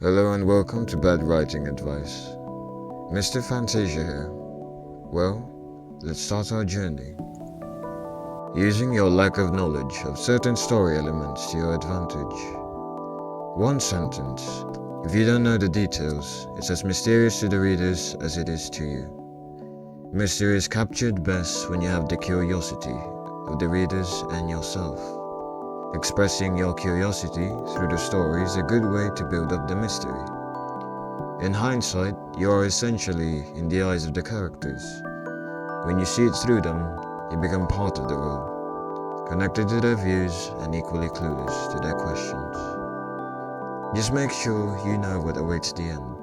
Hello and welcome to Bad Writing Advice. Mr. Fantasia here. Well, let's start our journey. Using your lack of knowledge of certain story elements to your advantage. One sentence. If you don't know the details, it's as mysterious to the readers as it is to you. Mystery is captured best when you have the curiosity of the readers and yourself. Expressing your curiosity through the story is a good way to build up the mystery. In hindsight, you are essentially in the eyes of the characters. When you see it through them, you become part of the world, connected to their views and equally clueless to their questions. Just make sure you know what awaits the end.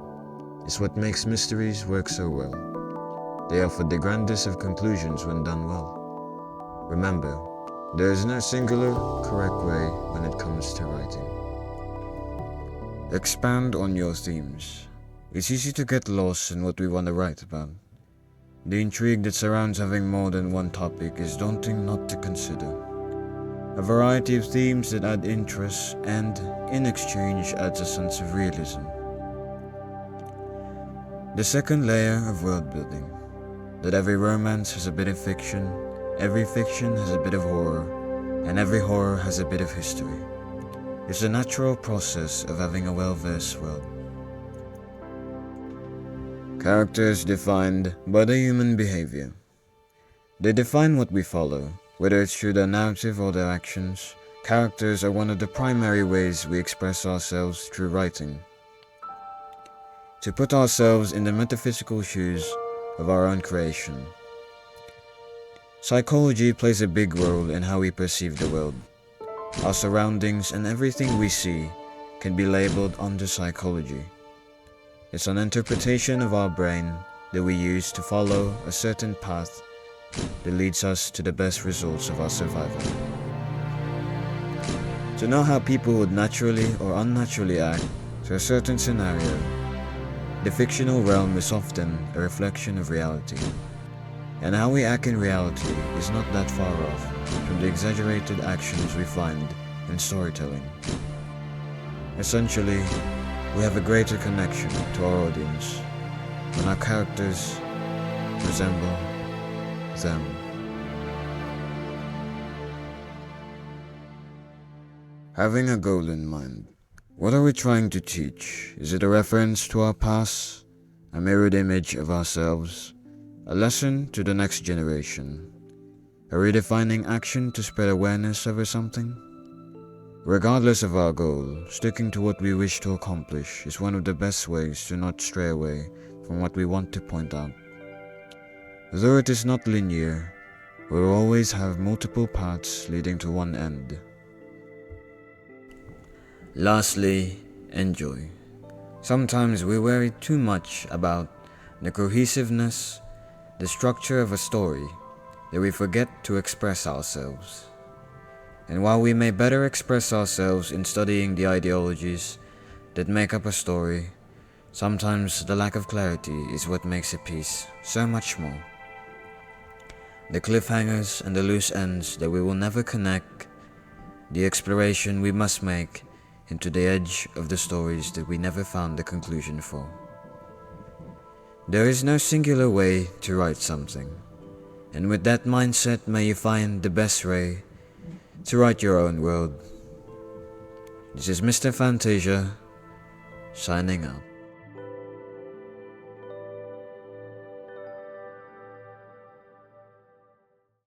It's what makes mysteries work so well. They offer the grandest of conclusions when done well. Remember, there is no singular, correct way when it comes to writing. Expand on your themes. It's easy to get lost in what we want to write about. The intrigue that surrounds having more than one topic is daunting not to consider. A variety of themes that add interest and, in exchange, adds a sense of realism. The second layer of world building. That every romance has a bit of fiction, every fiction has a bit of horror, and every horror has a bit of history. It's a natural process of having a well-versed world. Characters defined by their human behavior. They define what we follow, whether it's through their narrative or their actions. Characters are one of the primary ways we express ourselves through writing. To put ourselves in the metaphysical shoes of our own creation. Psychology plays a big role in how we perceive the world. Our surroundings and everything we see can be labeled under psychology. It's an interpretation of our brain that we use to follow a certain path that leads us to the best results of our survival. To know how people would naturally or unnaturally act to a certain scenario, the fictional realm is often a reflection of reality. And how we act in reality is not that far off from the exaggerated actions we find in storytelling. Essentially, we have a greater connection to our audience when our characters resemble them. Having a goal in mind. What are we trying to teach? Is it a reference to our past? A mirrored image of ourselves? A lesson to the next generation? A redefining action to spread awareness over something? Regardless of our goal, sticking to what we wish to accomplish is one of the best ways to not stray away from what we want to point out. Though it is not linear, we will always have multiple paths leading to one end. Lastly, enjoy. Sometimes we worry too much about the cohesiveness, the structure of a story, that we forget to express ourselves. And while we may better express ourselves in studying the ideologies that make up a story, sometimes the lack of clarity is what makes a piece so much more. The cliffhangers and the loose ends that we will never connect, the exploration we must make into the edge of the stories that we never found the conclusion for. There is no singular way to write something, and with that mindset may you find the best way to write your own world. This is Mr. Fantasia, signing out.